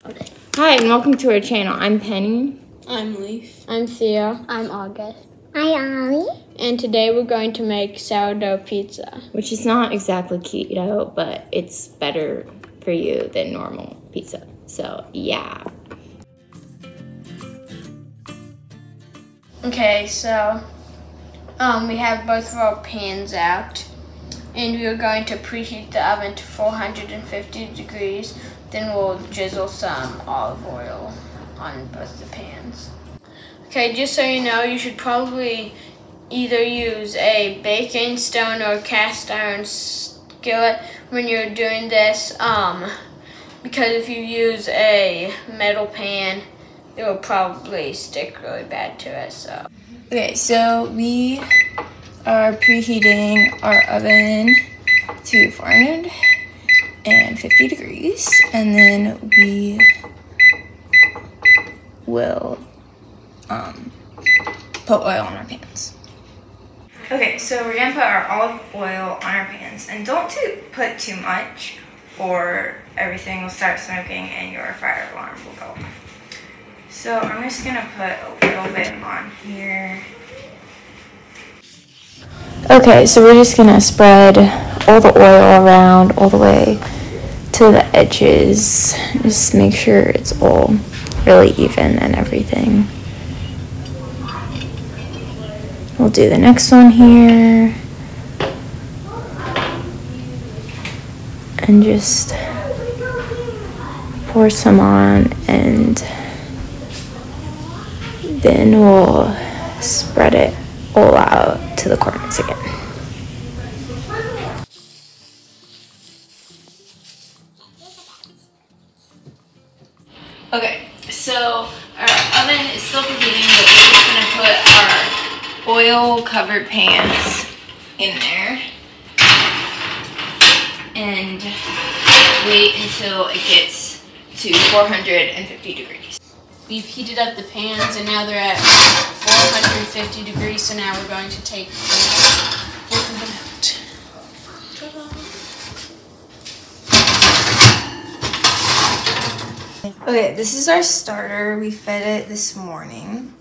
Okay. Hi, and welcome to our channel. I'm Penny. I'm Leaf. I'm Theo. I'm August. I'm Ollie. And today we're going to make sourdough pizza. Which is not exactly keto, but it's better for you than normal pizza. So, yeah. Okay, so we have both of our pans out. And we are going to preheat the oven to 450 degrees. Then we'll drizzle some olive oil on both the pans. Okay, just so you know, you should probably either use a baking stone or cast iron skillet when you're doing this, because if you use a metal pan, it will probably stick really bad to it. So. Okay, so we are preheating our oven to 450 degrees, and then we will put oil on our pans. Okay, so we're gonna put our olive oil on our pans, and don't put too much or everything will start smoking and your fire alarm will go off. So I'm just gonna put a little bit on here. Okay, so we're just gonna spread all the oil around all the way to the edges. Just make sure it's all really even and everything. We'll do the next one here. And just pour some on, and then we'll spread it all out to the corners again. Okay, so our oven is still preheating, but we're just gonna put our oil-covered pans in there and wait until it gets to 450 degrees. We've heated up the pans and now they're at 450 degrees, so now we're going to take both of them out. Okay, this is our starter. We fed it this morning.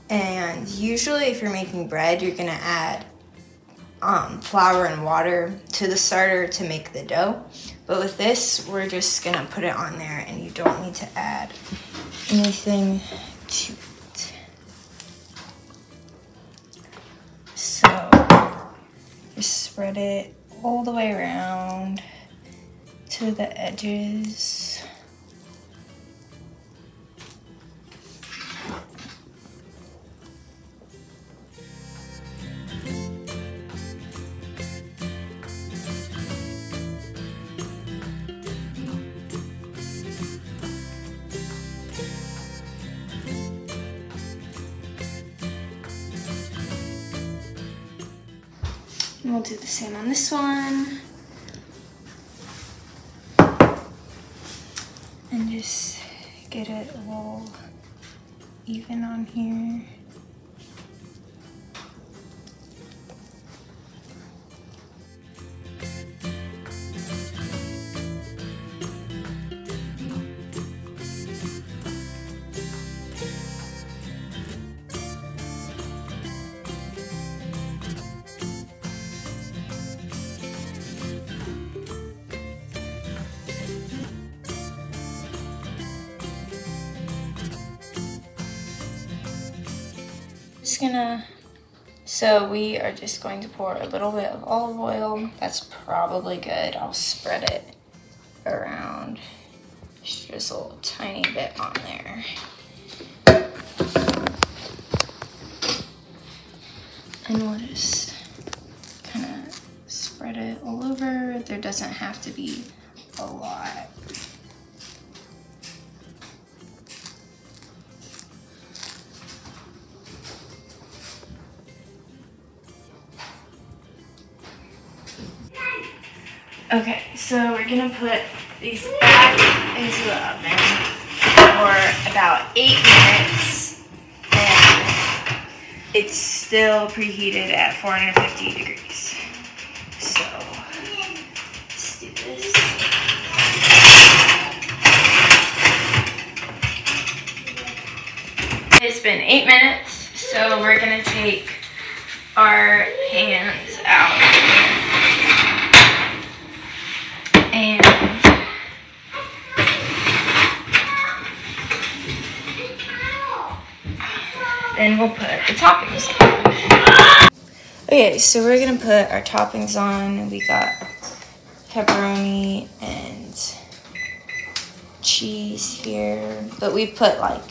And usually if you're making bread, you're gonna add flour and water to the starter to make the dough. But with this, we're just gonna put it on there, and you don't need to add anything to it. So just spread it all the way around to the edges. And we'll do the same on this one. And just get it all even on here. So we are just going to pour a little bit of olive oil. That's probably good. I'll spread it around. Just drizzle a tiny bit on there. And we'll just kind of spread it all over. There doesn't have to be a lot. Okay, so we're gonna put these back into the oven for about 8 minutes, and it's still preheated at 450 degrees. So let's do this. been 8 minutes, so we're gonna take our pans out and then we'll put the toppings on. Okay, so we're gonna put our toppings on. We got pepperoni and cheese here, but we put like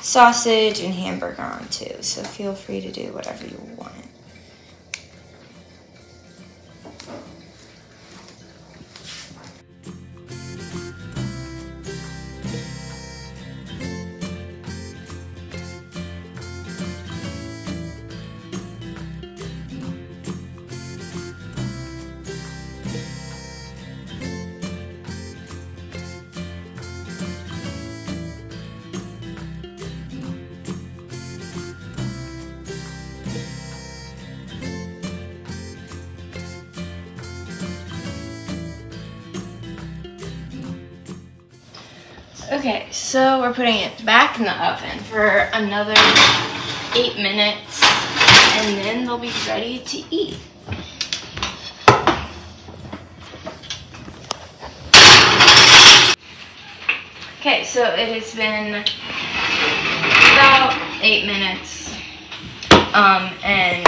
sausage and hamburger on too, so feel free to do whatever you want. Okay, so we're putting it back in the oven for another 8 minutes, and then they'll be ready to eat. Okay, so it has been about 8 minutes, and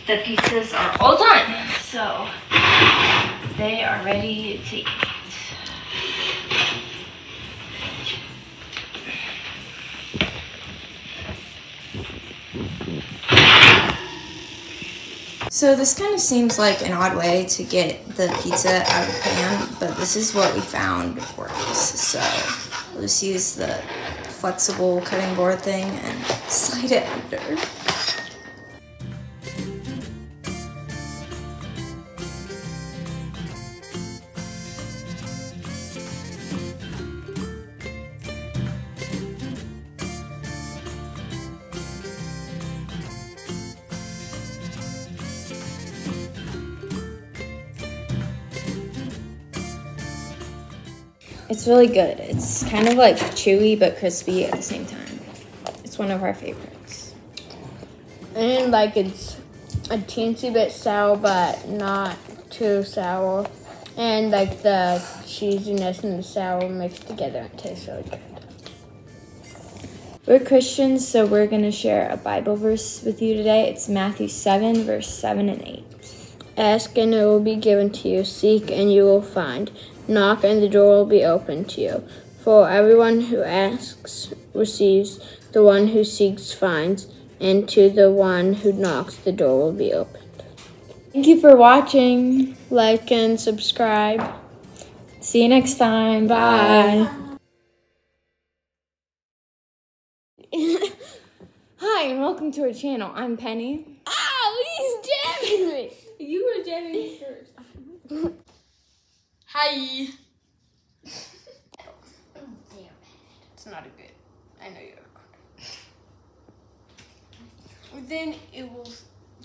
the pizzas are all done, so they are ready to eat. So this kind of seems like an odd way to get the pizza out of the pan, but this is what we found works. So we'll just use the flexible cutting board thing and slide it under. It's really good. It's kind of like chewy but crispy at the same time. It's one of our favorites. And like it's a teensy bit sour, but not too sour. And like the cheesiness and the sour mixed together, it tastes really good. We're Christians, so we're going to share a Bible verse with you today. It's Matthew 7, verse 7 and 8. Ask and it will be given to you. Seek and you will find. Knock and the door will be opened to you. For everyone who asks receives, the one who seeks finds, and to the one who knocks the door will be opened. Thank you for watching. Like and subscribe. See you next time. Bye. Hi and welcome to our channel. I'm Penny. Ow, he's jamming me. You were jamming me first. Hi. Damn it. It's not a good. I know you're recording. Then it will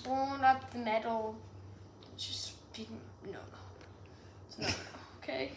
burn up the metal. Just be no. It's not okay.